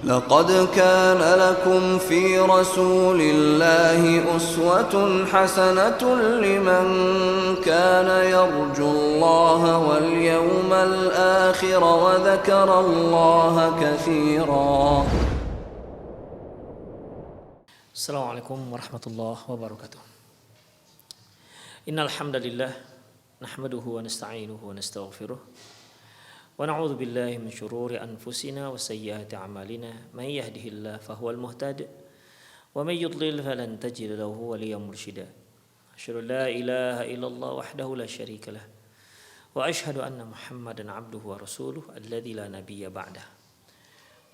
لقد كان لكم في رسول الله أسوة حسنة لمن كان يرجو الله واليوم الآخر وذكر الله كثيرا. السلام عليكم ورحمة الله وبركاته. إن الحمد لله نحمده ونستعينه ونستغفره ونعوذ بالله من شرور أنفسنا وسيئات أعمالنا من يهده الله فهو المهتد ومن يضلل فلن تجد له وليا مرشدا. أشهد أن لا إله إلا الله وحده لا شريك له وأشهد أن محمدا عبده ورسوله الذي لا نبي بعده.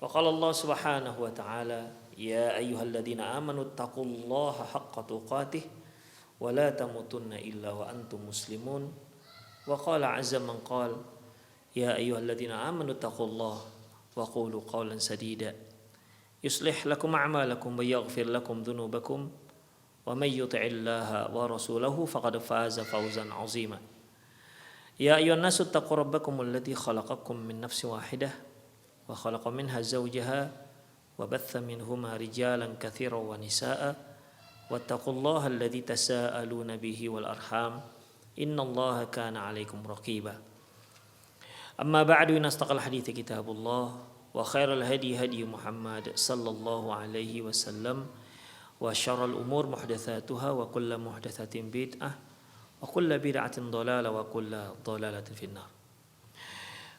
وقال الله سبحانه وتعالى يا أيها الذين آمنوا اتقوا الله حق تقاته ولا تموتن إلا وأنتم مسلمون. وقال عز من قال يا أيها الذين آمنوا اتقوا الله وقولوا قولا سديدا يصلح لكم أعمالكم ويغفر لكم ذنوبكم ومن يطع الله ورسوله فقد فاز فوزا عظيما. يا أيها الناس اتقوا ربكم الذي خلقكم من نفس واحدة وخلق منها زوجها وبث منهما رجالا كثيرا ونساء واتقوا الله الذي تساءلون به والأرحام إن الله كان عليكم رقيبا. أما بعد إن أصدق الحديث كتاب الله وخير الهدي هدي محمد صلى الله عليه وسلم وشر الأمور محدثاتها وكل محدثة بدعة وكل بدعة ضلالة وكل ضلالة في النار.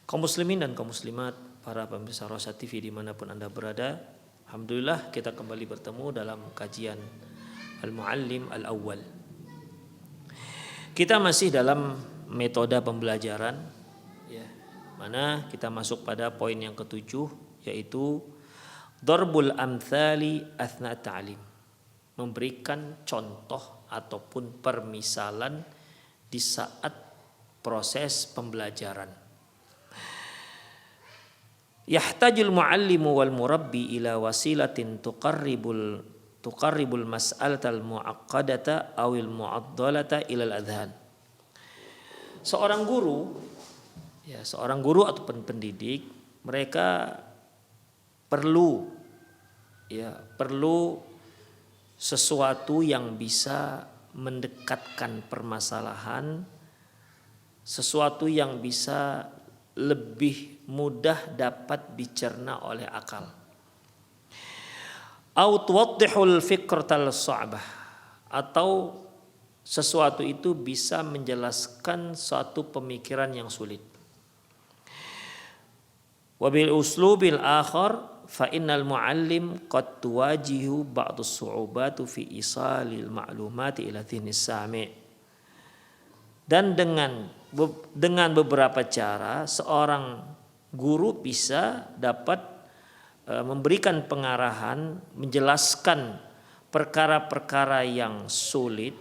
Kaum muslimin dan kaum muslimat, para pemirsa Rosa TV dimanapun Anda berada, alhamdulillah kita kembali bertemu dalam kajian Al-Muallim Al-Awwal. Kita masih dalam metode pembelajaran, mana kita masuk pada poin yang ketujuh, yaitu Darbul Amthali Athna Ta'lim, memberikan contoh ataupun permisalan di saat proses pembelajaran. Yahtajul muallimu wal murabbi ila wasilatin tuqarribul mas'alatal mu'aqqadata awil mu'addalata ilal adhan. Seorang guru ataupun pendidik, mereka perlu sesuatu yang bisa mendekatkan permasalahan, sesuatu yang bisa lebih mudah dapat dicerna oleh akal. Au tuwaddihul fikratal sha'bah, atau sesuatu itu bisa menjelaskan suatu pemikiran yang sulit. Wabil uslubil akhar fa innal muallim qad tuwajihu ba'du su'ubatu fi isalil ma'lumati ila dhihnis sami'. Dan dengan beberapa cara seorang guru bisa dapat memberikan pengarahan, menjelaskan perkara-perkara yang sulit,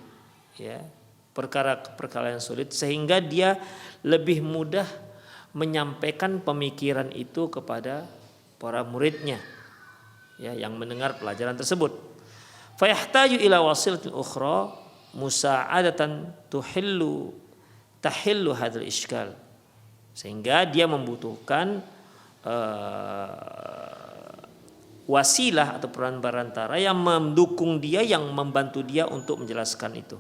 perkara-perkara yang sulit, sehingga dia lebih mudah menyampaikan pemikiran itu kepada para muridnya, yang mendengar pelajaran tersebut. Fa yahtaju ila wasilatin ukhra musa'adatan tahillu hadzal iskal, sehingga dia membutuhkan wasilah atau peran perantara yang mendukung dia, yang membantu dia untuk menjelaskan itu.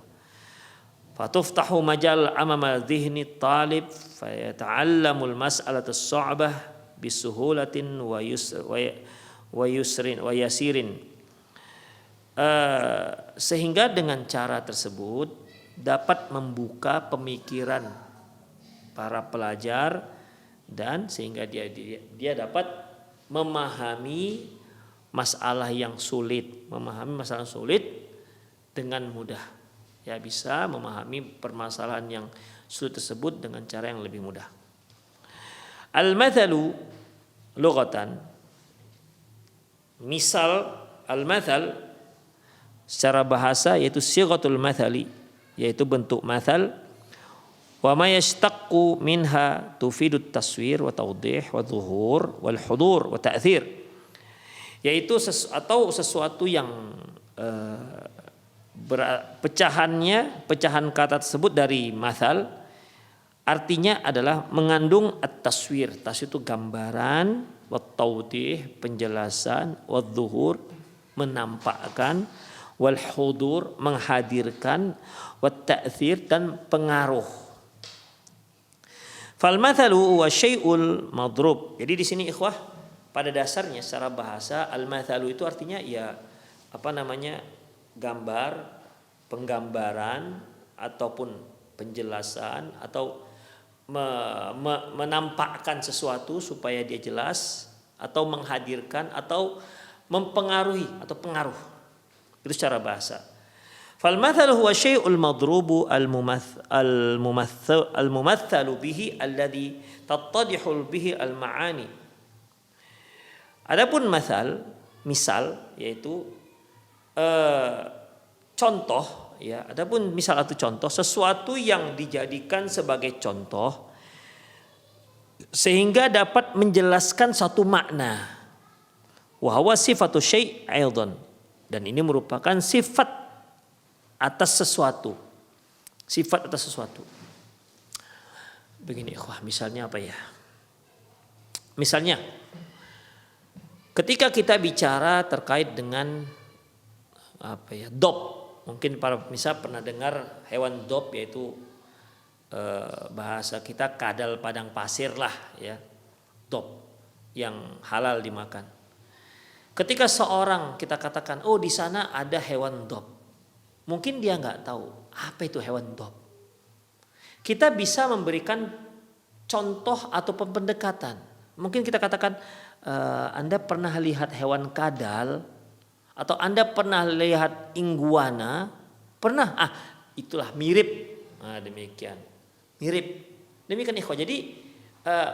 Fatuftahu majal amama dhihni talib fayata'allamul mas'alata as-sa'bah bisuhulatin wa yasirin. Sehingga dengan cara tersebut dapat membuka pemikiran para pelajar, dan sehingga dia dapat memahami masalah yang sulit, dengan mudah. Bisa memahami permasalahan yang sulit tersebut dengan cara yang lebih mudah. Al-mathalu lughatan, misal al-mathal secara bahasa yaitu sighatul mathali, yaitu bentuk mathal. Wa ma yashtaqu minha tufidut taswir wa tawdih wa dhuhur wal hudur wa ta'thir, yaitu sesuatu yang pecahan kata tersebut dari mathal artinya adalah mengandung at-taswir. Taswir itu gambaran, wat-tawdih penjelasan, wadzuhur menampakkan, wal hudur menghadirkan, wat ta'thir dan pengaruh. Fal mathalu wa syai'ul madrub. Jadi di sini ikhwah, pada dasarnya secara bahasa al mathalu itu artinya ya gambar, penggambaran ataupun penjelasan atau menampakkan sesuatu supaya dia jelas atau menghadirkan atau mempengaruhi atau pengaruh. Itu secara bahasa. Fal mathalu huwa syai'ul madrubu al-mumathalu bihi alladhi tattadihul bihi al-ma'ani. Adapun misal yaitu contoh ya, adapun misal atau contoh sesuatu yang dijadikan sebagai contoh sehingga dapat menjelaskan satu makna. Wa huwa sifatu syai' aidan, dan ini merupakan sifat atas sesuatu. Sifat atas sesuatu. Begini ikhwah, misalnya apa ya? Misalnya ketika kita bicara terkait dengan dop, mungkin para pemirsa pernah dengar hewan dop, yaitu bahasa kita kadal padang pasir lah ya, dop yang halal dimakan. Ketika seorang kita katakan, oh di sana ada hewan dop, mungkin dia nggak tahu apa itu hewan dop. Kita bisa memberikan contoh atau pendekatan. Mungkin kita katakan, Anda pernah lihat hewan kadal atau Anda pernah lihat iguana? Pernah? Itulah mirip. Demikian. Mirip. Demikian ikhwah. Jadi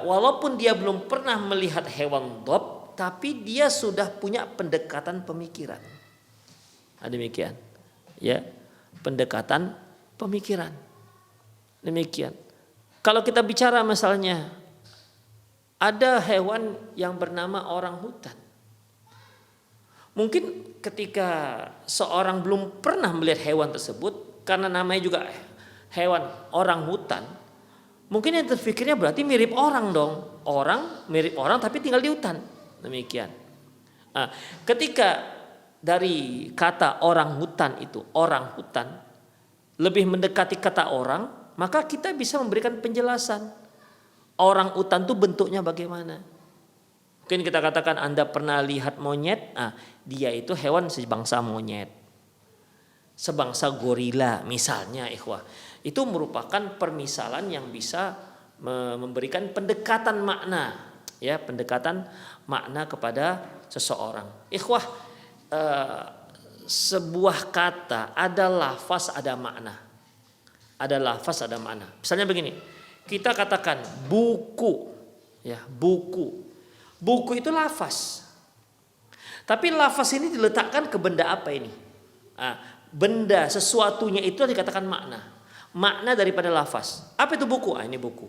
walaupun dia belum pernah melihat hewan dop, tapi dia sudah punya pendekatan pemikiran. Demikian. Ya, pendekatan pemikiran. Demikian. Kalau kita bicara misalnya ada hewan yang bernama orang hutan. Mungkin ketika seorang belum pernah melihat hewan tersebut, karena namanya juga hewan orang hutan, mungkin yang terfikirnya berarti mirip orang dong. Orang mirip orang tapi tinggal di hutan. Demikian. Ketika dari kata orang hutan itu, orang hutan lebih mendekati kata orang, maka kita bisa memberikan penjelasan. Orang hutan itu bentuknya bagaimana? Mungkin kita katakan Anda pernah lihat monyet, dia itu hewan sebangsa monyet, sebangsa gorila misalnya ikhwah. Itu merupakan permisalan yang bisa memberikan pendekatan makna, ya, pendekatan makna kepada seseorang. Ikhwah, sebuah kata ada lafaz ada makna. Ada lafaz ada makna. Misalnya begini, kita katakan buku, ya, buku. Buku itu lafaz. Tapi lafaz ini diletakkan ke benda apa ini? Benda sesuatunya itu dikatakan makna. Makna daripada lafaz. Apa itu buku? Ini buku.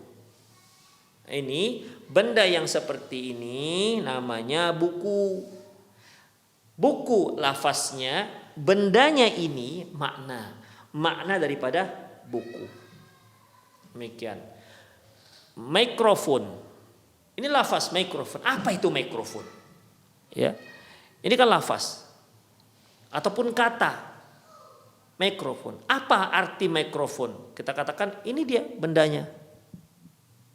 Ini benda yang seperti ini namanya buku. Buku lafaznya, bendanya ini makna. Makna daripada buku. Demikian. Mikrofon. Ini lafaz mikrofon. Apa itu mikrofon? Ya. Ini kan lafaz. Ataupun kata mikrofon. Apa arti mikrofon? Kita katakan ini dia bendanya.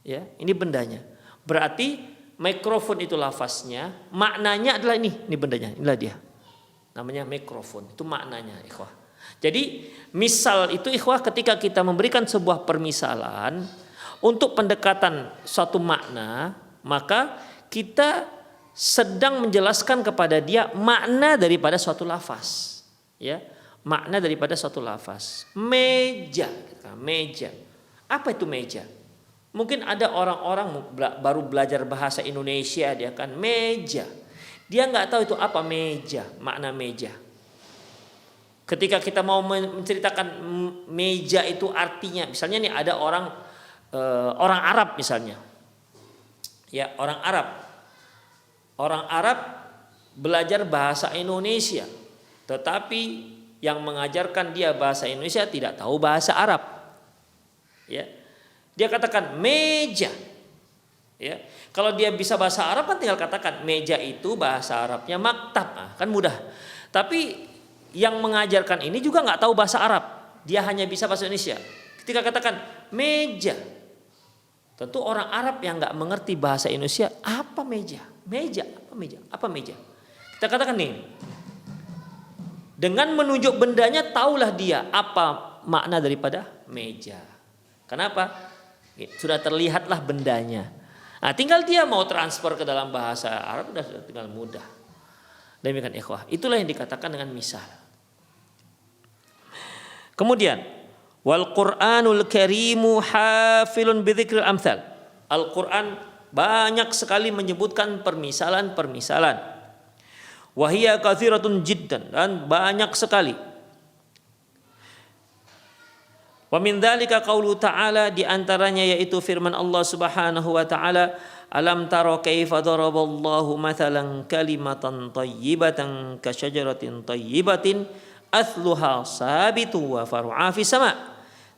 Ya, ini bendanya. Berarti mikrofon itu lafaznya, maknanya adalah ini bendanya, inilah dia. Namanya mikrofon. Itu maknanya, ikhwah. Jadi, misal itu ikhwah ketika kita memberikan sebuah permisalan untuk pendekatan suatu makna, maka kita sedang menjelaskan kepada dia makna daripada suatu lafaz, ya, makna daripada suatu lafaz. Meja, meja. Apa itu meja? Mungkin ada orang-orang baru belajar bahasa Indonesia, dia kan meja. Dia nggak tahu itu apa meja, makna meja. Ketika kita mau menceritakan meja itu artinya, misalnya nih ada orang Arab misalnya. Ya, orang Arab. Orang Arab belajar bahasa Indonesia, tetapi yang mengajarkan dia bahasa Indonesia tidak tahu bahasa Arab. Ya. Dia katakan meja. Ya. Kalau dia bisa bahasa Arab kan tinggal katakan meja itu bahasa Arabnya maktab, kan mudah. Tapi yang mengajarkan ini juga nggak tahu bahasa Arab, dia hanya bisa bahasa Indonesia. Ketika katakan meja, tentu orang Arab yang nggak mengerti bahasa Indonesia, apa meja, apa meja. Kita katakan nih, dengan menunjuk bendanya tahulah dia apa makna daripada meja. Kenapa? Sudah terlihatlah bendanya. Nah, tinggal dia mau transfer ke dalam bahasa Arab sudah tinggal mudah. Demikian ikhwah. Itulah yang dikatakan dengan misal. Kemudian, wal Qur'anul Karimu hafilun bidzikril amsal. Al-Qur'an banyak sekali menyebutkan permisalan-permisalan. Wa hiya katsiratun jiddan, dan banyak sekali. Wa min dzalika qaulu ta'ala, di antaranya yaitu firman Allah Subhanahu wa taala, alam tara kaifa daraballahu mathalan kalimatan thayyibatan kasyajaratin thayyibatin athluha sabitu wa faru'a fis sama'.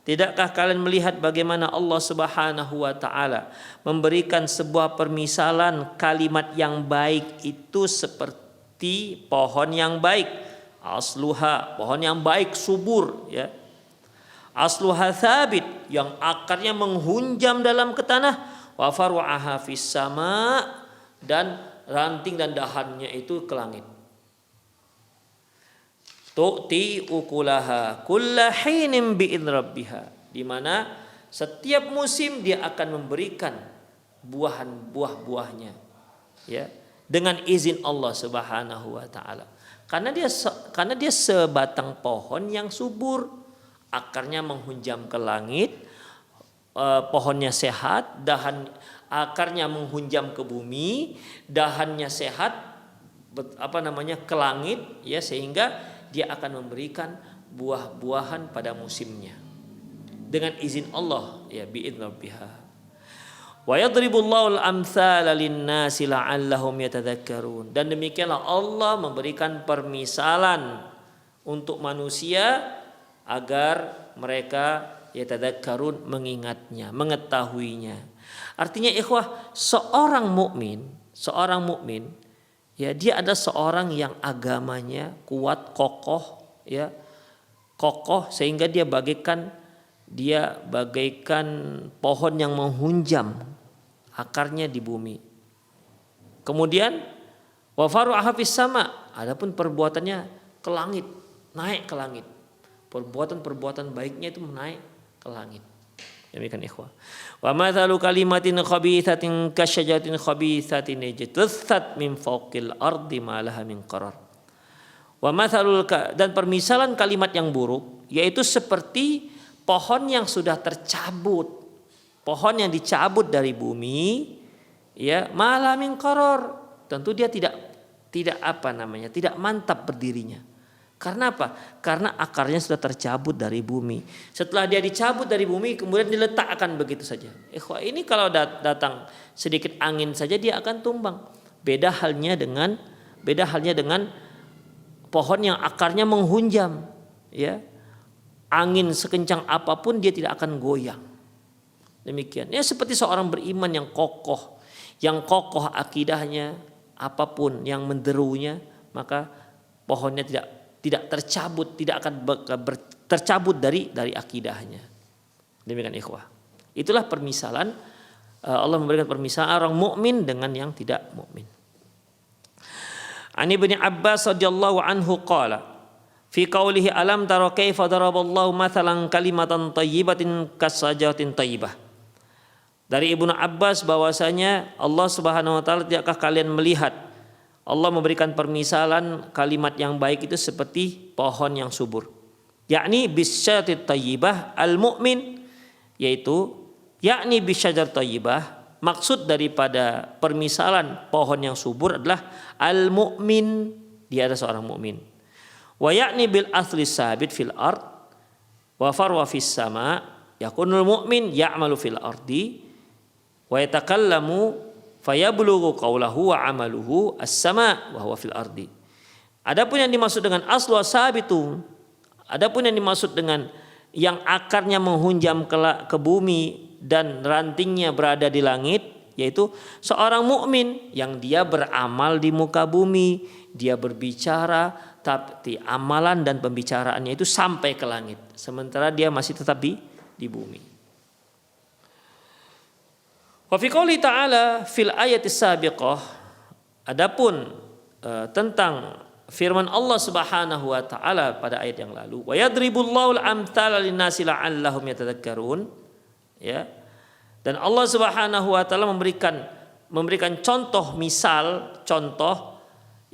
Tidakkah kalian melihat bagaimana Allah Subhanahu wa taala memberikan sebuah permisalan kalimat yang baik itu seperti pohon yang baik, asluha, pohon yang baik subur, ya. Asluha thabit, yang akarnya menghunjam dalam ke tanah, wa faru'aha fis sama, dan ranting dan dahannya itu ke langit. Tu'ti ukulaha kulla hinin bi'idz rabbiha, di mana setiap musim dia akan memberikan buah-buahnya, ya, dengan izin Allah Subhanahu wa taala. Karena dia sebatang pohon yang subur, akarnya menghunjam ke langit, pohonnya sehat, akarnya menghunjam ke bumi, dahannya sehat, ke langit, ya, sehingga dia akan memberikan buah-buahan pada musimnya dengan izin Allah, ya, bi'idz rabbiha. Wa yadribullahu al-amtsala lin-nasi la'allahum yatadzakkarun. Dan demikianlah Allah memberikan permisalan untuk manusia agar mereka yatadzakkarun, mengingatnya, mengetahuinya. Artinya ikhwah, seorang mukmin, ya, dia ada seorang yang agamanya kuat, kokoh, ya, kokoh sehingga dia bagaikan pohon yang menghunjam akarnya di bumi. Kemudian wa faru'aha fis sama, adapun perbuatannya ke langit, naik ke langit. Perbuatan baiknya itu naik ke langit. Demikian ikhwah. Wa mathalu kalimatin khabithatin kasyajaratin khabithatin ijtathat min fawqil ardi ma laha min qarar. Wa mathalul, dan permisalan kalimat yang buruk yaitu seperti pohon yang sudah tercabut, pohon yang dicabut dari bumi, ya, ma laha min qarar. Tentu dia tidak mantap berdirinya. Karena apa? Karena akarnya sudah tercabut dari bumi. Setelah dia dicabut dari bumi, kemudian diletakkan begitu saja. Ini kalau datang sedikit angin saja dia akan tumbang. Beda halnya dengan pohon yang akarnya menghunjam, ya. Angin sekencang apapun dia tidak akan goyang. Demikian. Ya, seperti seorang beriman yang kokoh akidahnya, apapun yang menderunya, maka pohonnya tidak tercabut, tidak akan tercabut dari akidahnya. Demikian ikhwah. Itulah permisalan, Allah memberikan permisalan orang mukmin dengan yang tidak mukmin. An Ibnu Abbas radhiyallahu anhu qala fi qaulihi alam tara kaifa daraballahu mathalan kalimatan thayyibatin kasajaratin thayyibah. Dari Ibnu Abbas bahwasanya Allah Subhanahu wa taala, tidakkah kalian melihat Allah memberikan permisalan kalimat yang baik itu seperti pohon yang subur. Yakni bisyajarat thayyibah al-mu'min, yaitu yakni bisyajarat thayyibah, maksud daripada permisalan pohon yang subur adalah al-mu'min, dia adalah seorang mukmin. Wa yakni bil asli sabit fil ard wa farwa fis sama, yakunul mu'min ya'malu fil ardi wa yatakallamu fayablughu qawlahu wa amaluhu as-sama wa huwa fil ardi. Adapun yang dimaksud dengan aslu sabitu, adapun yang dimaksud dengan yang akarnya menghunjam ke bumi dan rantingnya berada di langit, yaitu seorang mukmin yang dia beramal di muka bumi, dia berbicara tapi amalan dan pembicaraannya itu sampai ke langit, sementara dia masih tetap di bumi. Wa fi qouli ta'ala fil ayati sabiqah, adapun tentang firman Allah Subhanahu wa taala pada ayat yang lalu, wa yadribullahu al-amthala lin-nasi la'allahum yatadhakkarun, ya. Dan Allah Subhanahu wa taala memberikan contoh,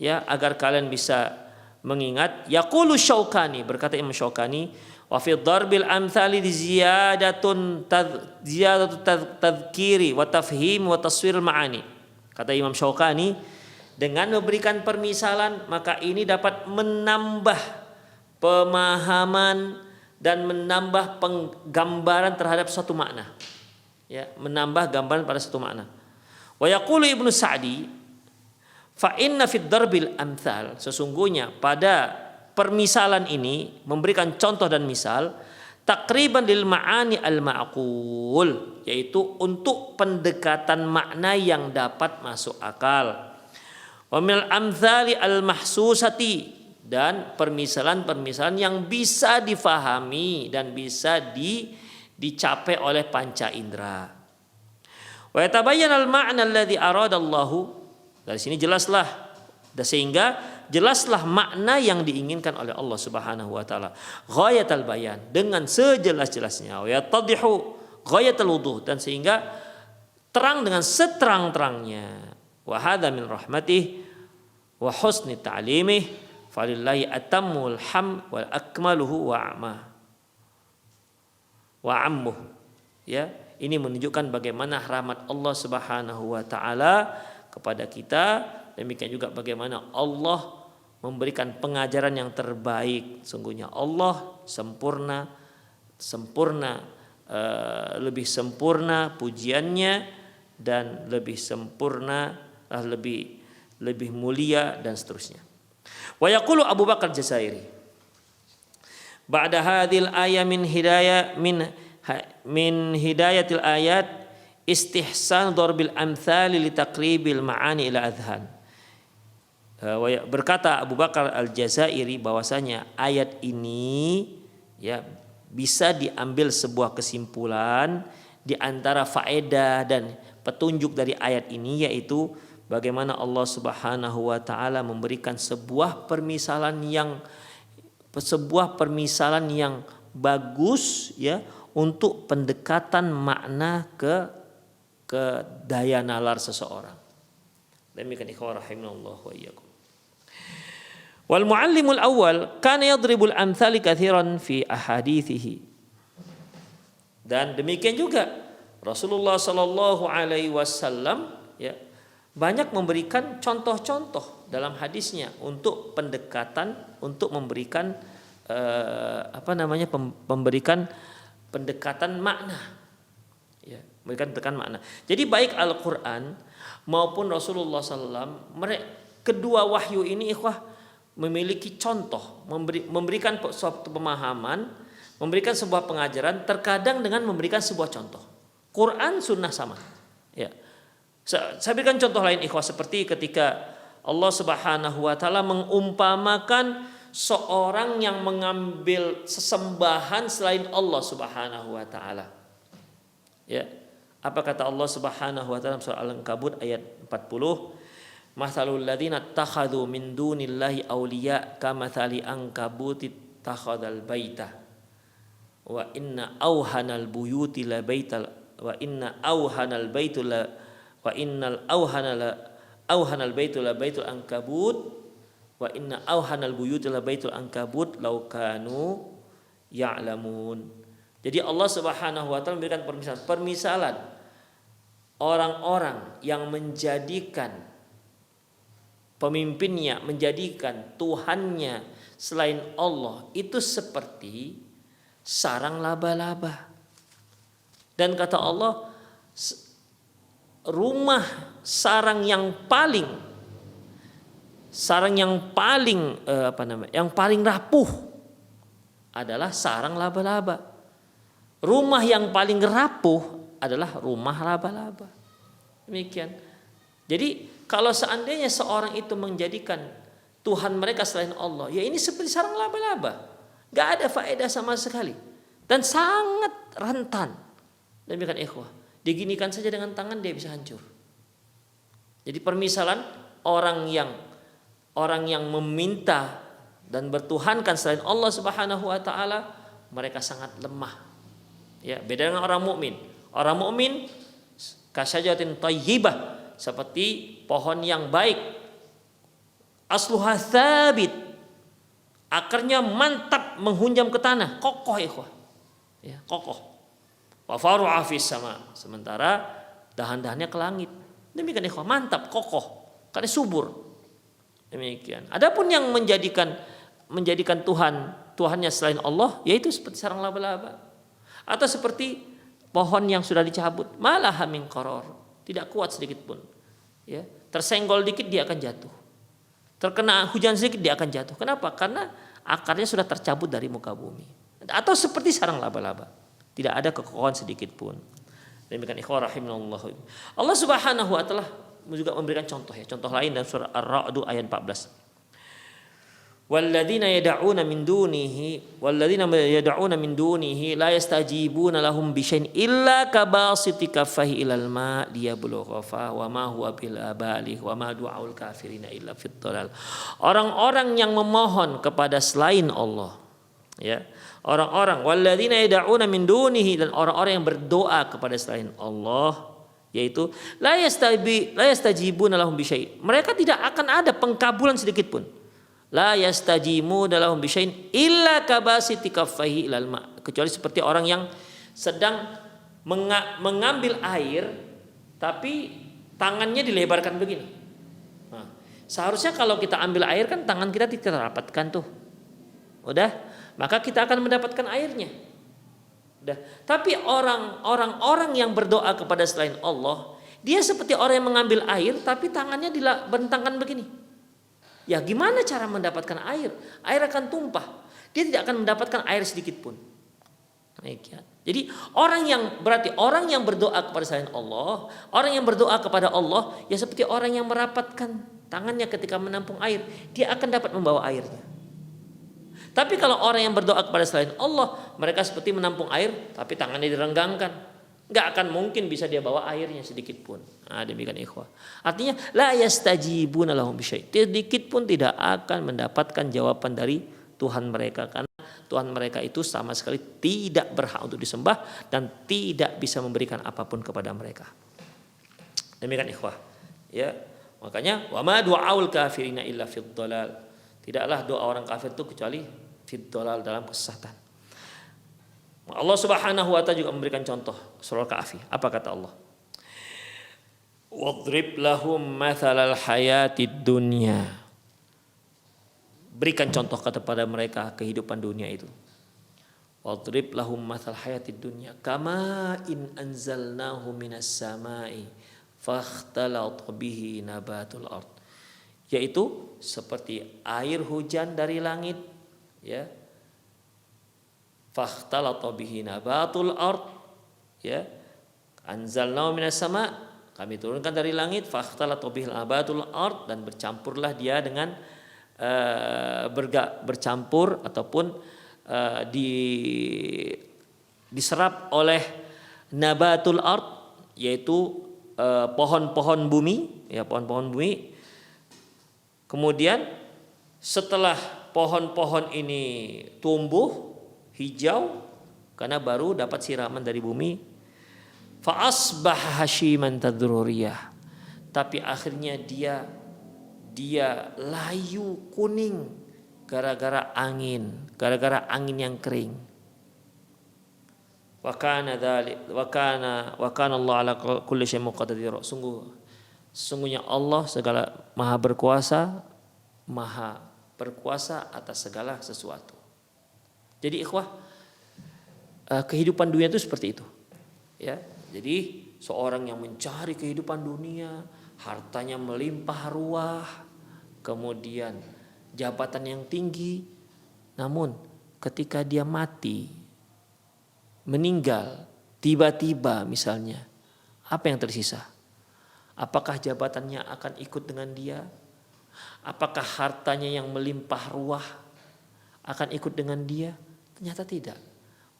ya, agar kalian bisa mengingat. Yaqulu Syaukani, berkata Imam Syaukani, wa fi darbil amthali ziyadatun tadhkiri wa tafhim wa taswir ma'ani. Kata Imam Syaukani, dengan memberikan permisalan maka ini dapat menambah pemahaman dan menambah penggambaran terhadap suatu makna. Ya, menambah gambaran pada satu makna. Wa yaqulu Ibnu Sa'di, fa inna fid darbil amthal, sesungguhnya pada permisalan ini, memberikan contoh dan misal, takriban lil ma'ani al ma'qul, yaitu untuk pendekatan makna yang dapat masuk akal. Wa minal amthali al mahsusati, dan permisalan-permisalan yang bisa difahami dan bisa dicapai oleh panca indera. Wa yatabayyana al ma'na alladhi aradallahu, dari sini jelaslah, sehingga jelaslah makna yang diinginkan oleh Allah Subhanahu wa taala, ghayatul bayan, dengan sejelas-jelasnya, wa yattadihu ghayatul wuduh, dan sehingga terang dengan seterang-terangnya. Wa hadza min rahmatih wa husni ta'limih falillahi atammul ham wal akmaluhu wa ammuh. Ya, ini menunjukkan bagaimana rahmat Allah Subhanahu wa taala kepada kita. Demikian juga bagaimana Allah memberikan pengajaran yang terbaik. Sungguhnya Allah sempurna, lebih sempurna pujiannya, dan lebih sempurna, lebih mulia, dan seterusnya. Wa yaqulu Abu Bakar Jazairi, ba'da hadhil ayat min hidayatil ayat istihsan darbil amthali li taqribil ma'ani ila adhan. Berkata Abu Bakar Al-Jazairi bahwasanya ayat ini, ya, bisa diambil sebuah kesimpulan di antara faedah dan petunjuk dari ayat ini, yaitu bagaimana Allah Subhanahu wa taala memberikan sebuah permisalan yang bagus, ya, untuk pendekatan makna ke daya nalar seseorang. Demikian ikhwan rahimanallah wa iyyakum. Wal muallimul awal kana yadribul amthali katsiran fi ahadithihi. Dan demikian juga Rasulullah sallallahu alaihi wasallam, ya, banyak memberikan contoh-contoh dalam hadisnya untuk pendekatan, untuk memberikan memberikan pendekatan makna, ya, memberikan pendekatan makna. Jadi baik Al-Qur'an maupun Rasulullah sallallahu alaihi wasallam, kedua wahyu ini ikhwah memiliki contoh, memberikan suatu pemahaman, memberikan sebuah pengajaran, terkadang dengan memberikan sebuah contoh. Quran sunnah sama, ya. Saya berikan contoh lain ikhwah, seperti ketika Allah Subhanahu wa taala mengumpamakan seorang yang mengambil sesembahan selain Allah Subhanahu wa taala. Ya. Apa kata Allah Subhanahu wa taala surah Al-Ankabut ayat 40? Mathalul ladzina takhadhu min dunillahi awliya kamathali ankabuti takhadhal baita wa inna awhanal buyuti la baital wa inna awhanal baitu la wa innal awhanal baitu la baitul ankabut wa inna awhanal buyuti la baitul ankabut law kanu ya'lamun. Jadi Allah Subhanahu wa taala memberikan permisalan orang-orang yang menjadikan pemimpinnya, menjadikan Tuhannya selain Allah itu seperti sarang laba-laba. Dan kata Allah, rumah sarang yang paling yang paling rapuh adalah sarang laba-laba. Rumah yang paling rapuh adalah rumah laba-laba. Demikian. Jadi kalau seandainya seorang itu menjadikan Tuhan mereka selain Allah, ya ini seperti sarang laba-laba. Gak ada faedah sama sekali. Dan sangat rentan. Demikian ikhwah. Diginikan saja dengan tangan dia bisa hancur. Jadi permisalan orang yang meminta dan bertuhankan selain Allah Subhanahu wa taala, mereka sangat lemah. Ya, beda dengan orang mukmin. Orang mukmin kasyajatin thayyibah, seperti pohon yang baik. Asluha tsabit. Akarnya mantap menghunjam ke tanah, kokoh ikhwah. Ya, kokoh. Wa faru'a fis sama. Sementara dahan-dahannya ke langit. Demikian ikhwah, mantap, kokoh, karena subur. Demikian. Adapun yang menjadikan Tuhannya selain Allah, yaitu seperti sarang laba-laba atau seperti pohon yang sudah dicabut, malah min qaror, tidak kuat sedikit pun. Ya, tersenggol dikit dia akan jatuh. Terkena hujan sedikit dia akan jatuh. Kenapa? Karena akarnya sudah tercabut dari muka bumi. Atau seperti sarang laba-laba, tidak ada kekokohan sedikit pun. Demikian ikhwah rahimanallah. Allah Subhanahu wa taala juga memberikan contoh ya, contoh lain dalam surah Ar-Ra'd ayat 14. Walladzina yad'una min dunihi la yastajibuna lahum bi syai'in illa kabasiti kaffahi ilal ma' liyablugha fa wa ma huwa bil abalih wa ma du'aul kafirina illa fit dhalal. Orang-orang yang memohon kepada selain Allah, ya. Orang-orang walladzina yad'una min dunihi, dan orang-orang yang berdoa kepada selain Allah, yaitu la yastajibuna lahum bi syai'. Mereka tidak akan ada pengkabulan sedikit pun. La yastajimu lahum bi syai'in illa kabasiti kaffaihi ilal ma', kecuali seperti orang yang sedang mengambil air tapi tangannya dilebarkan begini. Nah, seharusnya kalau kita ambil air kan tangan kita tidak rapatkan tuh. Udah, maka kita akan mendapatkan airnya. Udah. Tapi orang yang berdoa kepada selain Allah, dia seperti orang yang mengambil air tapi tangannya dibentangkan begini. Ya gimana cara mendapatkan air? Air akan tumpah. Dia tidak akan mendapatkan air sedikit pun. Jadi orang yang berdoa kepada selain Allah, orang yang berdoa kepada Allah, ya seperti orang yang merapatkan tangannya ketika menampung air, dia akan dapat membawa airnya. Tapi kalau orang yang berdoa kepada selain Allah, mereka seperti menampung air tapi tangannya direnggangkan, nggak akan mungkin bisa dia bawa airnya sedikit pun. Nah, demikian ikhwah. Artinya la yastajibuna lahum bisyai', sedikit pun tidak akan mendapatkan jawaban dari Tuhan mereka, karena Tuhan mereka itu sama sekali tidak berhak untuk disembah dan tidak bisa memberikan apapun kepada mereka. Demikian ikhwah. Ya, makanya wa ma du'aul kafirina illa fid dhalal. Tidaklah doa orang kafir itu kecuali fid dhalal, dalam kesesatan. Allah Subhanahu wa ta'ala juga memberikan contoh surah Al-Kahfi. Apa kata Allah? Wadrib lahum mathalal hayatid dunya. Berikan contoh kepada mereka kehidupan dunia itu. Wadrib lahum mathal hayatid dunya kama in anzalnahu minas samai fakhtalata bihi nabatul ard. Yaitu seperti air hujan dari langit, ya. Fakhtalata bihi nabatul ard, ya. Anzalnahu minas sama, kami turunkan dari langit, fakhtalata bihi nabatul ard, dan bercampurlah dia dengan bercampur ataupun diserap oleh nabatul ard, yaitu pohon-pohon bumi, ya, pohon-pohon bumi. Kemudian setelah pohon-pohon ini tumbuh hijau karena baru dapat siraman dari bumi, fa asbaha hashiman tadruriyah, tapi akhirnya dia layu kuning gara-gara angin yang kering. Wa kana Allah ala kulli syai'in muqtadir. Sungguhnya Allah segala maha berkuasa atas segala sesuatu. Jadi ikhwah, kehidupan dunia itu seperti itu, ya. Jadi seorang yang mencari kehidupan dunia, hartanya melimpah ruah, kemudian jabatan yang tinggi, namun ketika dia mati, meninggal, Tiba-tiba misalnya, apa yang tersisa? Apakah jabatannya akan ikut dengan dia? Apakah hartanya yang melimpah ruah akan ikut dengan dia? Ternyata tidak.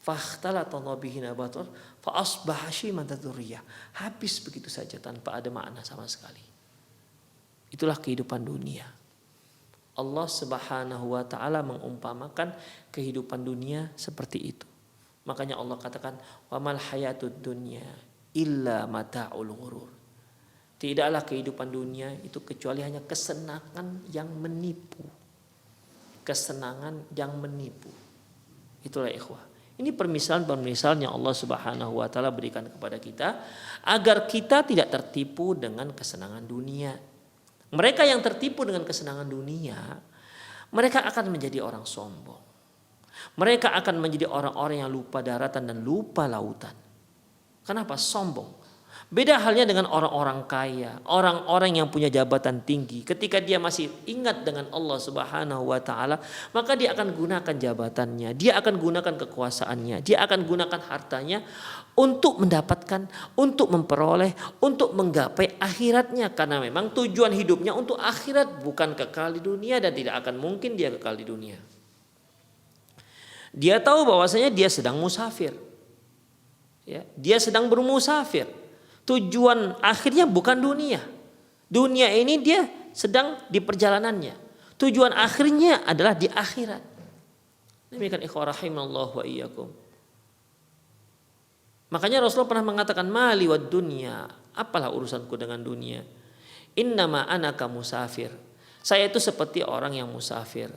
Fakhtalata bihi nabatul fa asbaha syiman tadurriyah. Habis begitu saja tanpa ada makna sama sekali. Itulah kehidupan dunia. Allah Subhanahu wa taala mengumpamakan kehidupan dunia seperti itu. Makanya Allah katakan wa mal hayatud dunya illa mata'ul ghurur. Tidaklah kehidupan dunia itu kecuali hanya kesenangan yang menipu. Kesenangan yang menipu. Itulah ikhwah. Ini permisalan-permisalan yang Allah Subhanahu wa taala berikan kepada kita agar kita tidak tertipu dengan kesenangan dunia. Mereka yang tertipu dengan kesenangan dunia, mereka akan menjadi orang sombong. Mereka akan menjadi orang-orang yang lupa daratan dan lupa lautan. Kenapa? Sombong. Beda halnya dengan orang-orang kaya, orang-orang yang punya jabatan tinggi. Ketika dia masih ingat dengan Allah Subhanahu wa taala, maka dia akan gunakan jabatannya, dia akan gunakan kekuasaannya, dia akan gunakan hartanya untuk mendapatkan, untuk memperoleh, untuk menggapai akhiratnya. Karena memang tujuan hidupnya untuk akhirat, bukan kekal di dunia, dan tidak akan mungkin dia kekal di dunia. Dia tahu bahwasanya dia sedang musafir. Ya, dia sedang bermusafir. Tujuan akhirnya bukan dunia. Dunia ini dia sedang di perjalanannya. Tujuan akhirnya adalah di akhirat. Demikian ikhwah rahimallahu wa iyyakum. Makanya Rasulullah pernah mengatakan mali wad dunya, apalah urusanku dengan dunia. Innama anaka musafir. Saya itu seperti orang yang musafir.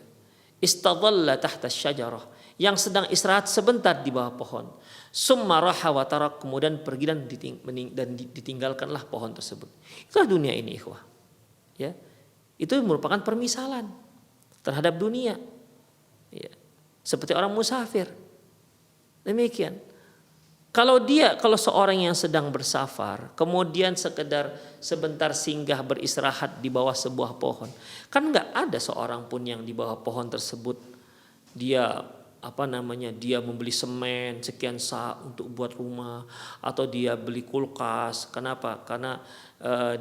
Istadalla tahta syajarah, yang sedang istirahat sebentar di bawah pohon. Summa raha wa tarak, kemudian pergi dan ditinggalkanlah pohon tersebut. Itulah dunia ini ikhwah. Ya. Itu merupakan permisalan terhadap dunia. Ya. Seperti orang musafir. Demikian. Kalau seorang yang sedang bersafar, kemudian sebentar singgah beristirahat di bawah sebuah pohon, kan nggak ada seorang pun yang di bawah pohon tersebut dia dia membeli semen sekian sak untuk buat rumah, atau dia beli kulkas. Kenapa? Karena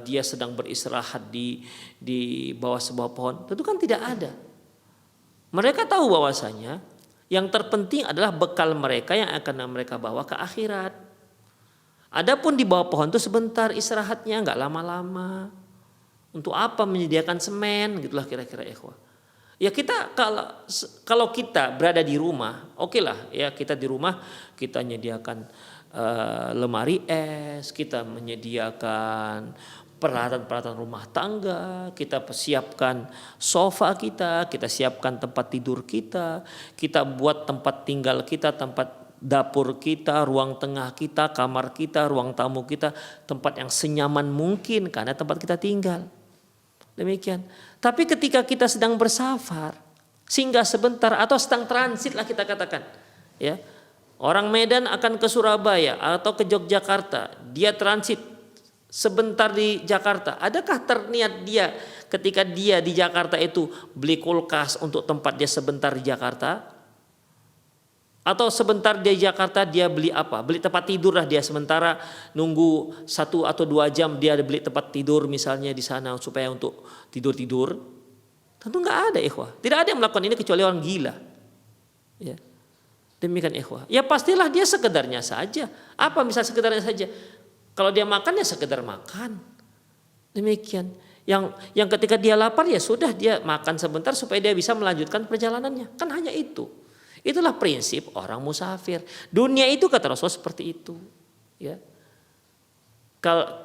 dia sedang beristirahat di bawah sebuah pohon. Tentu kan tidak ada. Mereka tahu bahwasanya yang terpenting adalah bekal mereka yang akan mereka bawa ke akhirat. Adapun di bawah pohon itu sebentar istirahatnya, nggak lama-lama. Untuk apa menyediakan semen? Gitulah kira-kira ikhwah. Ya kita kalau kita berada di rumah, oke lah ya, kita di rumah kita menyediakan lemari es, kita menyediakan peralatan-peralatan rumah tangga, kita persiapkan sofa kita siapkan tempat tidur kita buat tempat tinggal kita, tempat dapur kita, ruang tengah kita, kamar kita, ruang tamu kita, tempat yang senyaman mungkin karena tempat kita tinggal. Demikian. Tapi ketika kita sedang bersafar, singgah sebentar atau sedang transit lah kita katakan, ya. Orang Medan akan ke Surabaya atau ke Yogyakarta, dia transit sebentar di Jakarta. Adakah terniat dia ketika dia di Jakarta itu beli kulkas untuk tempat dia sebentar di Jakarta? Atau sebentar di Jakarta dia beli apa? Beli tempat tidur lah dia sementara nunggu 1 atau 2 jam dia beli tempat tidur misalnya di sana supaya untuk tidur-tidur. Tentu nggak ada ikhwah. Tidak ada yang melakukan ini kecuali orang gila. Ya. Demikian ikhwah. Ya pastilah dia sekedarnya saja. Apa misal sekedarnya saja? Kalau dia makan ya sekedar makan. Demikian. Yang ketika dia lapar ya sudah dia makan sebentar supaya dia bisa melanjutkan perjalanannya. Kan hanya itu. Itulah prinsip orang musafir. Dunia itu kata Rasulullah seperti itu. Ya.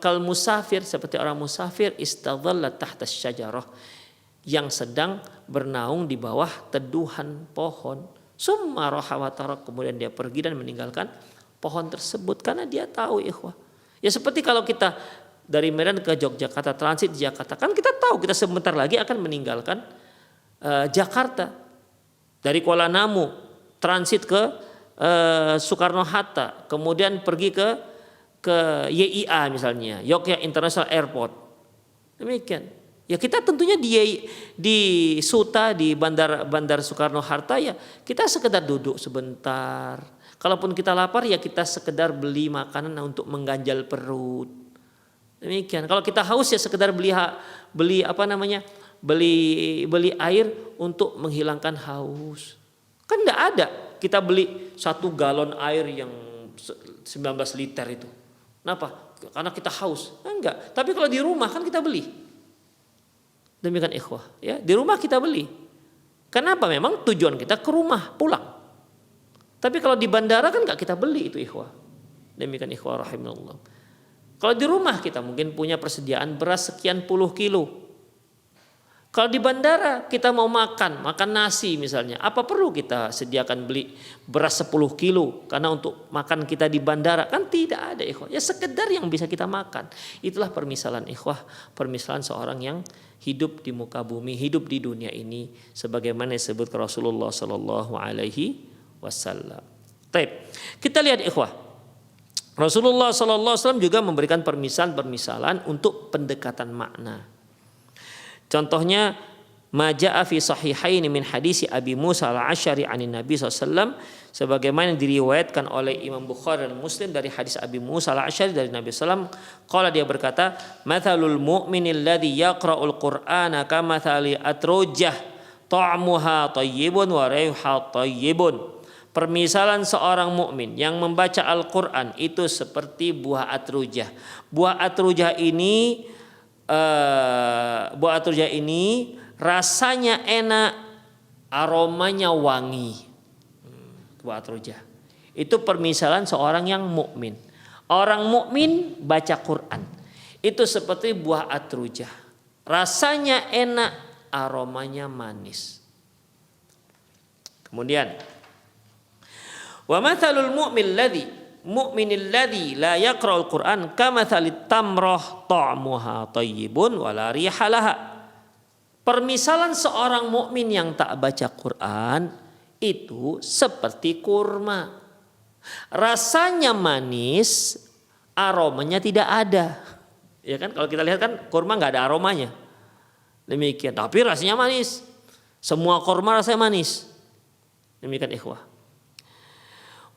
Kal musafir, seperti orang musafir, istadhalla tahta syajarah, yang sedang bernaung di bawah teduhan pohon. Summa raha wa tarak, kemudian dia pergi dan meninggalkan pohon tersebut karena dia tahu ikhwah. Ya seperti kalau kita dari Medan ke Yogyakarta, transit di Jakarta, kan kita tahu kita sebentar lagi akan meninggalkan Jakarta. Dari Kuala Namu transit ke Soekarno-Hatta, kemudian pergi ke YIA misalnya, Yogyakarta International Airport. Demikian. Ya kita tentunya di Suta, di bandar Soekarno-Hatta ya kita sekedar duduk sebentar. Kalaupun kita lapar ya kita sekedar beli makanan untuk mengganjal perut. Demikian. Kalau kita haus ya sekedar beli beli air untuk menghilangkan haus. Kan enggak ada kita beli 1 galon air yang 19 liter itu. Kenapa? Karena kita haus. Enggak. Tapi kalau di rumah kan kita beli. Demikian ikhwah, ya. Di rumah kita beli. Kenapa? Memang tujuan kita ke rumah, pulang. Tapi kalau di bandara kan enggak kita beli itu ikhwah. Demikian ikhwah rahimahullah. Kalau di rumah kita mungkin punya persediaan beras sekian puluh kilo. Kalau di bandara kita mau makan nasi misalnya, apa perlu kita sediakan beli beras 10 kilo karena untuk makan kita di bandara? Kan tidak ada ikhwah. Ya sekedar yang bisa kita makan. Itulah permisalan ikhwah, permisalan seorang yang hidup di muka bumi, hidup di dunia ini sebagaimana disebut Rasulullah sallallahu alaihi wasallam. Baik. Kita lihat ikhwah. Rasulullah sallallahu alaihi wasallam juga memberikan permisalan untuk pendekatan makna. Contohnya maja'a fi sahihaini min hadisi Abi Musa al-Asy'ari 'anin Nabi sallallahu alaihi wasallam sebagaimana diriwayatkan oleh Imam Bukhari dan Muslim dari hadis Abi Musa al-Asy'ari dari Nabi sallallahu alaihi wasallam, qala dia berkata, "Matsalul mu'minil ladzi yaqra'ul Qur'ana kamatsali atrujah ta'muha thayyibun wa raihuha thayyibun." Permisalan seorang mukmin yang membaca Al-Qur'an itu seperti buah atrujah. Buah atrujah ini rasanya enak, aromanya wangi. Buah atrujah. Itu permisalan seorang yang mukmin. Orang mukmin baca Quran. Itu seperti buah atrujah. Rasanya enak, aromanya manis. Kemudian wa mathalul mu'minil ladzi la yaqra'ul Qur'an kamathalit tamrah ta'muha thayyibun wa la riha laha. Permisalan seorang mukmin yang tak baca Quran itu seperti kurma. Rasanya manis, aromanya tidak ada. Ya kan kalau kita lihat kan kurma enggak ada aromanya. Demikian, tapi rasanya manis. Semua kurma rasanya manis. Demikian ikhwah.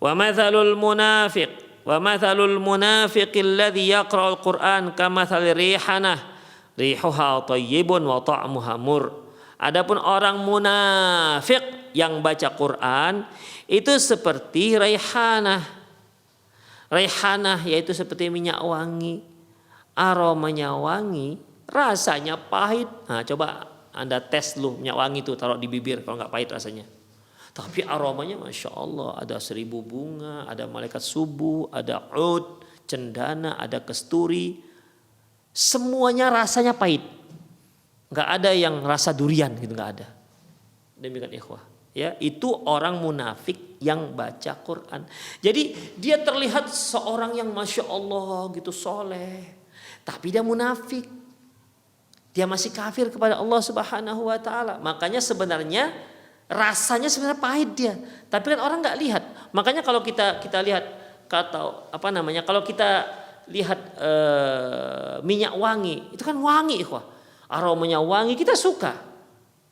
Wa mathalul munafiqil ladzi yaqra'ul Qur'an kamathali rihanah rihuha thayyibun wa ta'muha mur. Adapun orang munafik yang baca Quran itu seperti raihanah. Raihanah yaitu seperti minyak wangi. Aromanya wangi, rasanya pahit. Nah, coba Anda tes dulu minyak wangi itu taruh di bibir kalau enggak pahit rasanya. Tapi aromanya Masya Allah, ada 1000 bunga, ada malaikat subuh, ada ud, cendana, ada kesturi. Semuanya rasanya pahit. Enggak ada yang rasa durian gitu, enggak ada. Demikian ikhwah. Ya, itu orang munafik yang baca Quran. Jadi dia terlihat seorang yang Masya Allah gitu soleh. Tapi dia munafik. Dia masih kafir kepada Allah Subhanahu wa taala. Makanya sebenarnya rasanya sebenarnya pahit dia, tapi kan orang nggak lihat. Makanya kalau kita lihat kalau kita lihat minyak wangi, itu kan wangi ikhwah, aromanya wangi, kita suka,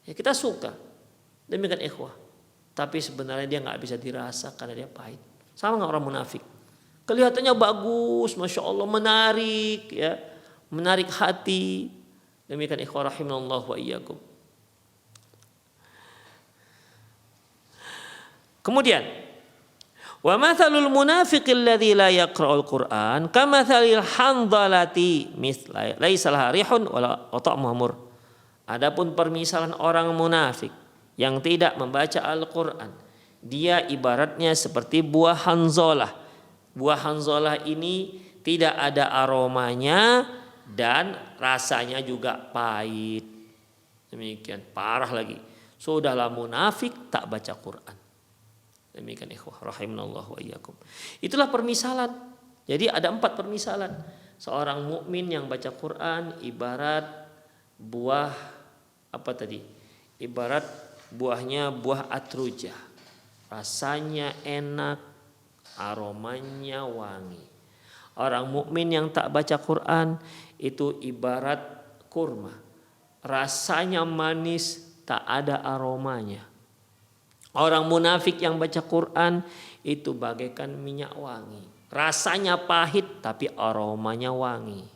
ya kita suka. Demikian ikhwah. Tapi sebenarnya dia nggak bisa dirasa karena dia pahit. Sama nggak orang munafik? Kelihatannya bagus, Masya Allah, menarik, ya, menarik hati. Demikian ikhwah rahimallahu wa iyyakum. Kemudian wa mathalul munafiqil ladzi la yaqra'ul Qur'an kamathalil handalati laisa laha rihun wala ta'muha mur. Adapun permisalan orang munafik yang tidak membaca Al-Qur'an, dia ibaratnya seperti buah hanzalah. Buah hanzalah ini tidak ada aromanya dan rasanya juga pahit. Demikian, parah lagi. Sudahlah munafik tak baca Quran. Demikian ikhwah rahimanallahu wa iyyakum. Itulah permisalan. Jadi ada 4 permisalan. Seorang mukmin yang baca Quran ibarat buah apa tadi? Ibarat buahnya buah atrujah. Rasanya enak, aromanya wangi. Orang mukmin yang tak baca Quran itu ibarat kurma. Rasanya manis, tak ada aromanya. Orang munafik yang baca Quran itu bagaikan minyak wangi. Rasanya pahit tapi aromanya wangi.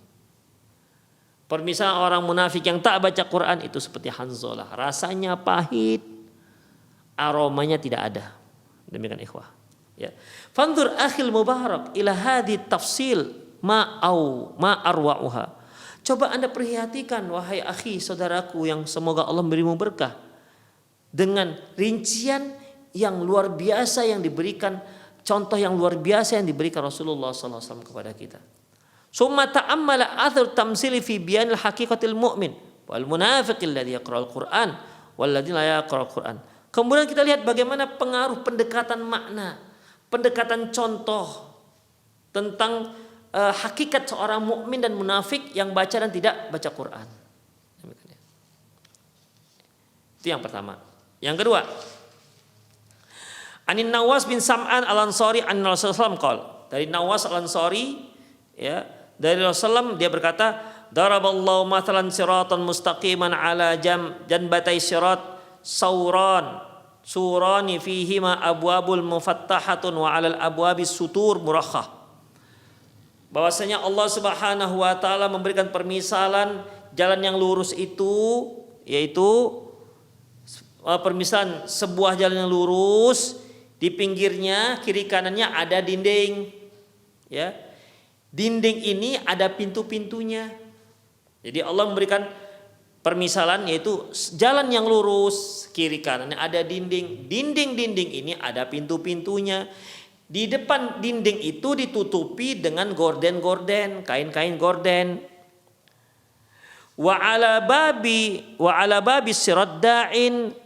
Permisalan orang munafik yang tak baca Quran itu seperti Hanzalah. Rasanya pahit, aromanya tidak ada. Demikian ikhwah. Ya. Fanzur akhil mubarak ila hadhi tafsil ma arwa'uha. Coba Anda perhatikan wahai akhi saudaraku yang semoga Allah berimu berkah. Dengan rincian yang luar biasa yang diberikan, contoh yang luar biasa yang diberikan Rasulullah SAW kepada kita. Summa ta'ammala athar tamsili fi biyanil haqiqatil mu'min wal munafiqil ladzi yaqra'ul Qur'an wal ladzi la yaqra'ul Qur'an. Kemudian kita lihat bagaimana pengaruh pendekatan makna, pendekatan contoh tentang hakikat seorang mukmin dan munafik yang baca dan tidak baca Quran. Itu yang pertama. Yang kedua, Anin Nawas bin Sam'an al-Ansari an Rasulullah SAW. Dari Nawas al-Ansari, ya, dari Rasulullah dia berkata, daraballahu mathalan siratan mustaqiman ala janbatai sirat sauran surani fihima abwabul mufattahatun wa alal abwabis sutur murakhah. Bahwasanya Allah Subhanahu wa taala memberikan permisalan jalan yang lurus itu, yaitu permisalan sebuah jalan yang lurus, di pinggirnya kiri kanannya ada dinding, ya. Dinding ini ada pintu-pintunya. Jadi Allah memberikan permisalan yaitu jalan yang lurus, kiri kanannya ada dinding. Dinding-dinding ini ada pintu-pintunya. Di depan dinding itu ditutupi dengan gorden-gorden, kain-kain gorden. Wa ala babi sirat da'in.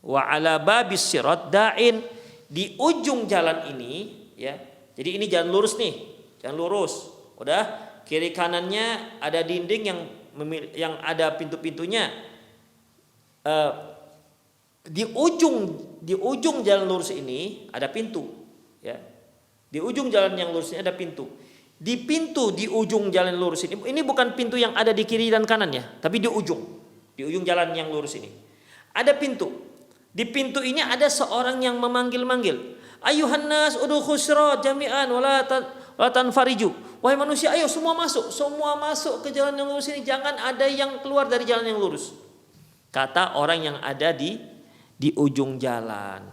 Wa ala babis sirat da'in, di ujung jalan ini, ya. Jadi ini jalan lurus nih, jalan lurus. Udah, kiri kanannya ada dinding yang ada pintu-pintunya. Di ujung jalan lurus ini ada pintu, ya. Di ujung jalan yang lurus ini ada pintu. Di pintu di ujung jalan lurus ini bukan pintu yang ada di kiri dan kanan ya, tapi di ujung jalan yang lurus ini ada pintu. Di pintu ini ada seorang yang memanggil-manggil. Ayuhan nas udkhul sirat jami'an wala tanfariju. Wahai manusia, ayo semua masuk ke jalan yang lurus ini, jangan ada yang keluar dari jalan yang lurus. Kata orang yang ada di ujung jalan.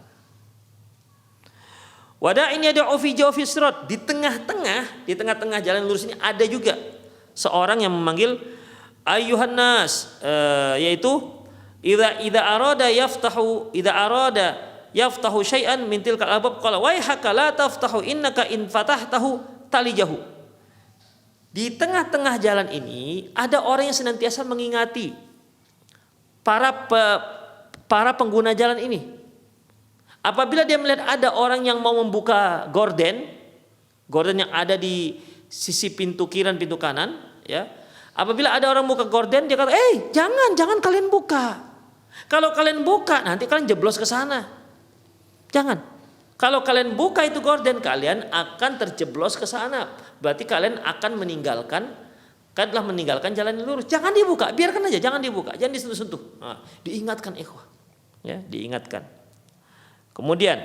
Wada'in yad'u fi jawfi sirat, di tengah-tengah jalan lurus ini ada juga seorang yang memanggil ayuhan nas, yaitu Idza arada yaftahu syai'an min tilkal abwab qala waihaka la taftahu innaka in fatahtahu talijahu. Di tengah-tengah jalan ini ada orang yang senantiasa mengingati para pengguna jalan ini. Apabila dia melihat ada orang yang mau membuka gorden yang ada di sisi pintu kiri dan pintu kanan, ya. Apabila ada orang buka gorden, dia kata, jangan kalian buka. Kalau kalian buka, nanti kalian jeblos ke sana. Jangan. Kalau kalian buka itu gorden, kalian akan terjeblos ke sana. Berarti kalian akan meninggalkan jalan yang lurus. Jangan dibuka, biarkan aja, jangan dibuka, jangan disentuh-sentuh. Nah, diingatkan ikhwah. Ya, diingatkan. Kemudian,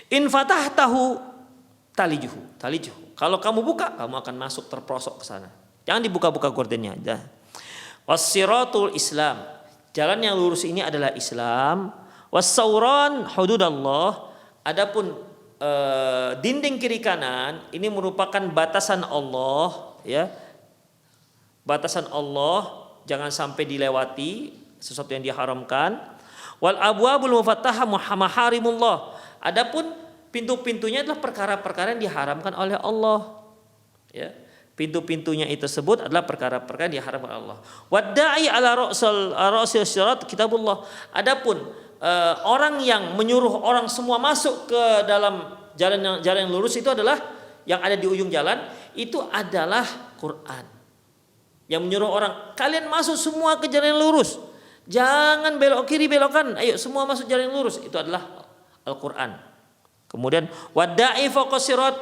in fatahtahu talijuhu. Kalau kamu buka, kamu akan masuk terprosok ke sana. Jangan dibuka-buka gordennya aja. Wassiratul Islam. Jalan yang lurus ini adalah Islam. Wassauran hududallah. Adapun dinding kiri kanan ini merupakan batasan Allah, ya. Batasan Allah, jangan sampai dilewati sesuatu yang diharamkan. Wal abwabul mufattahah maharimullah. Adapun pintu-pintunya adalah perkara-perkara yang diharamkan oleh Allah, ya. Pintu-pintunya itu tersebut adalah perkara-perkara yang diharamkan Allah. Wadda'i ala ra'sil sirat kitabullah. Adapun orang yang menyuruh orang semua masuk ke dalam jalan yang lurus itu adalah yang ada di ujung jalan, itu adalah Quran. Yang menyuruh orang, kalian masuk semua ke jalan yang lurus. Jangan belok kiri, belok kanan. Ayo semua masuk jalan yang lurus. Itu adalah Al-Quran. Kemudian wadda'i fawqa sirat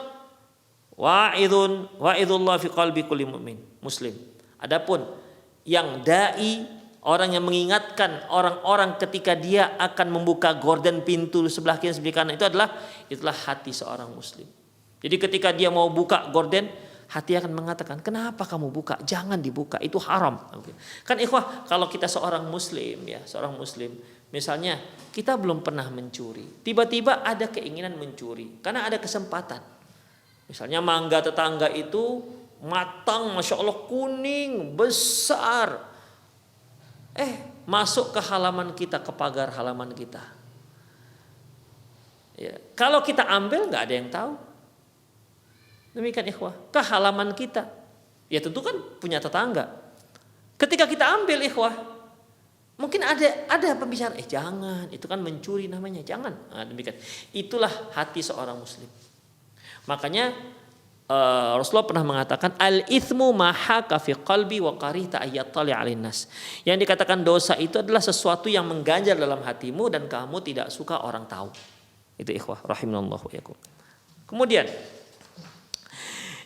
wa'idullah fi qalbi kulli mu'min muslim. Adapun yang dai orang yang mengingatkan orang-orang ketika dia akan membuka gorden pintu sebelah kiri sebelah kanan, itulah hati seorang muslim. Jadi ketika dia mau buka gorden, hati akan mengatakan, kenapa kamu buka? Jangan dibuka, itu haram. Kan ikhwah, kalau kita seorang muslim, misalnya kita belum pernah mencuri, tiba-tiba ada keinginan mencuri karena ada kesempatan. Misalnya mangga tetangga itu matang, masya Allah, kuning besar, masuk ke halaman kita, ke pagar halaman kita. Ya, kalau kita ambil nggak ada yang tahu. Demikian ikhwah, ke halaman kita, ya tentu kan punya tetangga. Ketika kita ambil ikhwah, mungkin ada pembicaraan, jangan, itu kan mencuri namanya, jangan. Nah, demikian. Itulah hati seorang muslim. Makanya Rasulullah pernah mengatakan, al-ithmu mahaka fi qalbi wa karihta ayyatali 'alain nas. Yang dikatakan dosa itu adalah sesuatu yang mengganjal dalam hatimu dan kamu tidak suka orang tahu. Itu ikhwah rahimanallahu wa iyyakum. Kemudian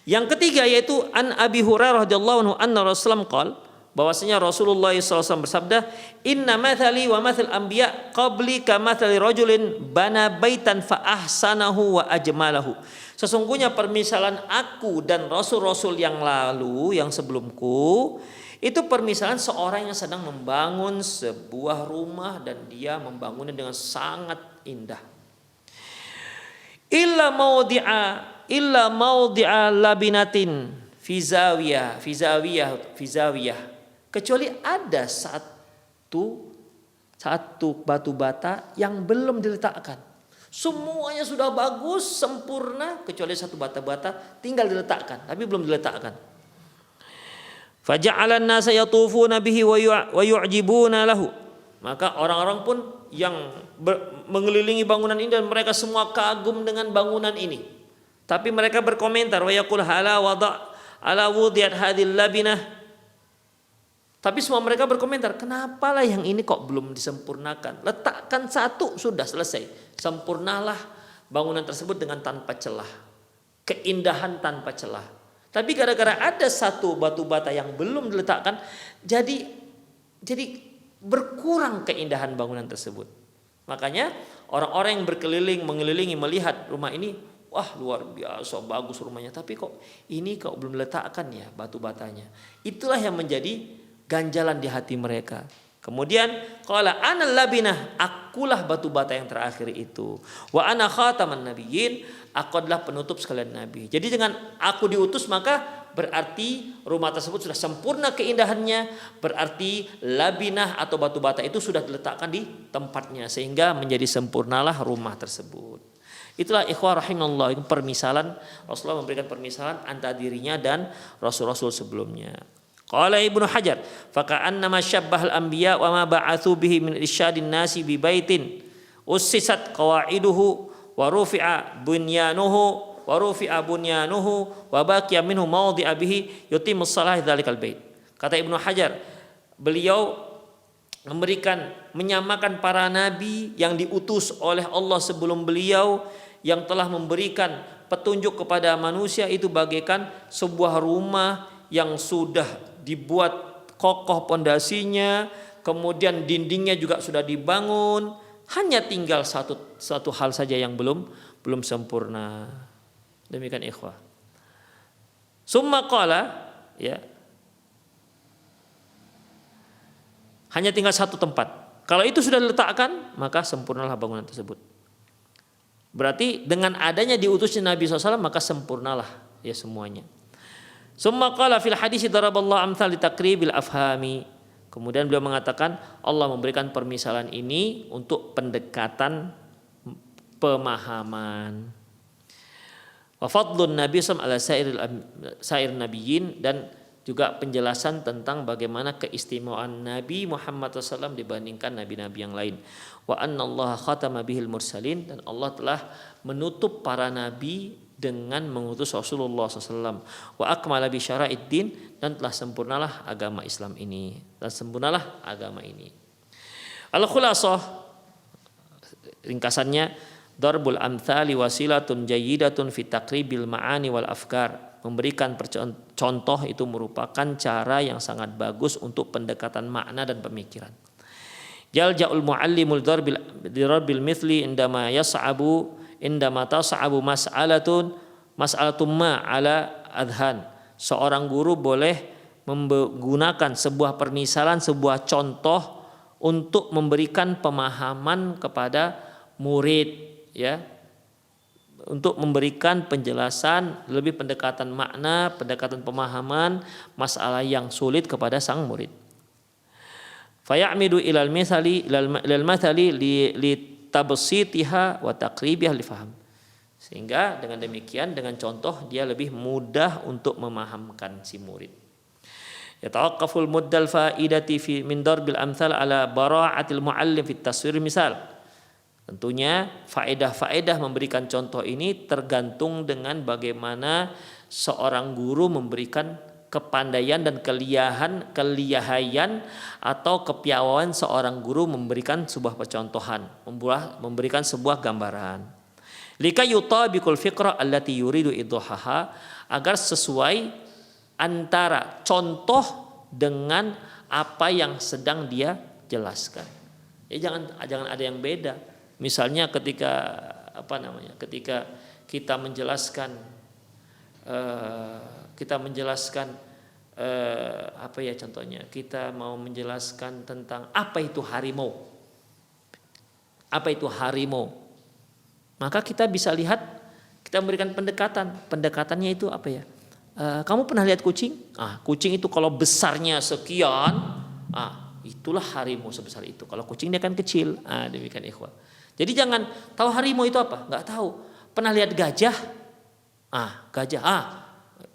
yang ketiga yaitu an Abi Hurairah radhiyallahu anhu anna Rasulullah qala, bahwasanya Rasulullah SAW bersabda, inna mathali wa mathal anbiya qabli ka mathali rajulin bana baitan fa ahsanahu wa ajmalahu. Sesungguhnya permisalan aku dan rasul-rasul yang lalu, yang sebelumku, itu permisalan seorang yang sedang membangun sebuah rumah dan dia membangunnya dengan sangat indah. Illa maudi'a labinatin fi zawiyah. Kecuali ada satu batu bata yang belum diletakkan. Semuanya sudah bagus, sempurna, kecuali satu bata-bata tinggal diletakkan, tapi belum diletakkan. Faja'alan nasa yatufuna bihi wa yu'jibuna lahu. Maka orang-orang pun yang mengelilingi bangunan ini dan mereka semua kagum dengan bangunan ini. Tapi mereka berkomentar, wa yaqul hala wudiyat hadhil labinah. Tapi semua mereka berkomentar, kenapalah yang ini kok belum disempurnakan? Letakkan satu sudah selesai. Sempurnalah bangunan tersebut dengan tanpa celah. Keindahan tanpa celah. Tapi gara-gara ada satu batu bata yang belum diletakkan, jadi berkurang keindahan bangunan tersebut. Makanya orang-orang yang berkeliling, mengelilingi, melihat rumah ini, wah luar biasa bagus rumahnya, tapi kok ini kok belum diletakkan ya batu batanya. Itulah yang menjadi ganjalan di hati mereka. Kemudian qala ana labinah, akulah batu bata yang terakhir itu. Wa ana khataman nabiyyin, aku adalah penutup sekalian nabi. Jadi dengan aku diutus maka berarti rumah tersebut sudah sempurna keindahannya, berarti labinah atau batu bata itu sudah diletakkan di tempatnya sehingga menjadi sempurnalah rumah tersebut. Itulah ikhwah rahimallahu, permisalan Rasulullah memberikan permisalan antara dirinya dan rasul-rasul sebelumnya. Qala Ibnu Hajar, faka'annama syabbahal anbiya wa ma ba'atsu bihi min irsyadin nasi bi baitin ussisat qawaiduhu wa rufi'a bunyanuhu wa baqiya minhu mawdi'a bihi yutimmus salah dzalikal bait. Kata Ibnu Hajar, beliau menyamakan para nabi yang diutus oleh Allah sebelum beliau, yang telah memberikan petunjuk kepada manusia, itu bagaikan sebuah rumah yang sudah dibuat kokoh pondasinya, kemudian dindingnya juga sudah dibangun, hanya tinggal satu hal saja yang belum sempurna. Demikian ikhwah. Summa qala, ya, hanya tinggal satu tempat. Kalau itu sudah diletakkan, maka sempurnalah bangunan tersebut. Berarti dengan adanya diutusnya Nabi SAW maka sempurnalah ya semuanya. Summa qala fil hadis daraballahu amsal li taqribil afhami. Kemudian beliau mengatakan Allah memberikan permisalan ini untuk pendekatan pemahaman. Wa fadlun nabi sallallahu alaihi wasallam ala sair nabiyyin, dan juga penjelasan tentang bagaimana keistimewaan Nabi Muhammad SAW dibandingkan nabi-nabi yang lain. Wa anna Allah khatama bihil mursalin, dan Allah telah menutup para nabi dengan mengutus Rasulullah SAW. Wa akmala bi syara'iddin, dan telah sempurnalah agama Islam ini. Al-khulasah, ringkasannya, darbul amthali wasilatun jayyidatun fi taqribil ma'ani wal afkar. memberikan contoh itu merupakan cara yang sangat bagus untuk pendekatan makna dan pemikiran. Jalja'ul muallimul darbil mithli indama tas'abu mas'alatun ma ala adhan. Seorang guru boleh menggunakan sebuah permisalan, sebuah contoh untuk memberikan pemahaman kepada murid, ya, untuk memberikan penjelasan, lebih pendekatan makna, pendekatan pemahaman masalah yang sulit kepada sang murid. Fayamidu ilal mathali li tabsitiha wa taqribiha li faham. Sehingga dengan demikian, dengan contoh dia lebih mudah untuk memahamkan si murid. Yatawaqqaful muddal faidati fi min darbil amsal ala bara'atil muallim fi taswir misal. Tentunya faedah-faedah memberikan contoh ini tergantung dengan bagaimana seorang guru memberikan kepandaian dan kelihayan atau kepiawaian seorang guru memberikan sebuah percontohan, memberikan sebuah gambaran. Lika yutabiqul fiqra allati yuridu idhahaha, agar sesuai antara contoh dengan apa yang sedang dia jelaskan. Ya, jangan ada yang beda. Misalnya ketika kita menjelaskan contohnya kita mau menjelaskan tentang apa itu harimau. Maka kita bisa lihat, kita memberikan pendekatannya itu apa ya? Kamu pernah lihat kucing? Kucing itu kalau besarnya sekian, itulah harimau sebesar itu. Kalau kucing dia kan kecil. Demikian ikhwah. Jadi jangan tahu harimau itu apa, nggak tahu. Pernah lihat gajah? Gajah.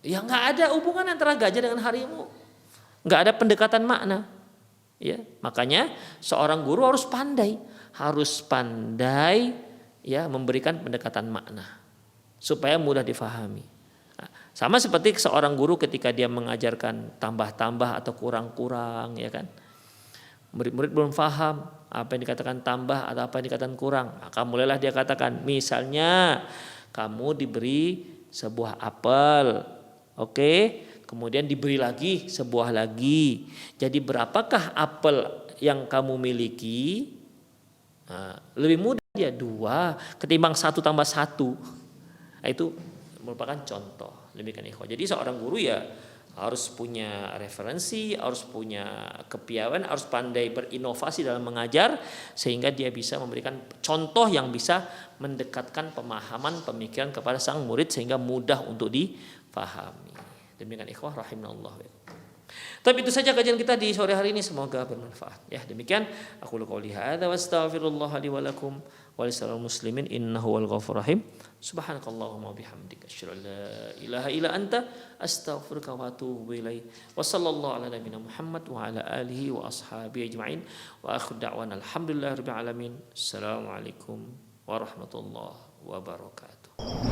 Ya nggak ada hubungan antara gajah dengan harimau. Nggak ada pendekatan makna. Ya, makanya seorang guru harus pandai ya memberikan pendekatan makna supaya mudah difahami. Sama seperti seorang guru ketika dia mengajarkan tambah-tambah atau kurang-kurang, ya kan. Murid-murid belum paham apa yang dikatakan tambah atau apa yang dikatakan kurang. Maka mulailah dia katakan, misalnya kamu diberi sebuah apel, oke, kemudian diberi lagi sebuah lagi. Jadi berapakah apel yang kamu miliki? Lebih mudah dia 2 ketimbang 1 tambah 1. Itu merupakan contoh. Demikian ikhwah. Jadi seorang guru ya harus punya referensi, harus punya kepiawaian, harus pandai berinovasi dalam mengajar sehingga dia bisa memberikan contoh yang bisa mendekatkan pemahaman pemikiran kepada sang murid sehingga mudah untuk difahami. Demikian ikhwah rahimanallah. Tapi itu saja kajian kita di sore hari ini, semoga bermanfaat. Ya, demikian aku qouli hadza wa astaghfirullah li wa lakum wa lisal muslimin innahu wal ghafurur rahim. Subhanakallahumma wa bihamdika asyhadu an la ilaha illa anta astaghfiruka wa atubu ilaik. Wa sallallahu ala nabiyyina Muhammad wa ala alihi wa ashabihi ajma'in. Wa akhiru da'wana alhamdulillahirabbil alamin. Assalamualaikum warahmatullahi wabarakatuh.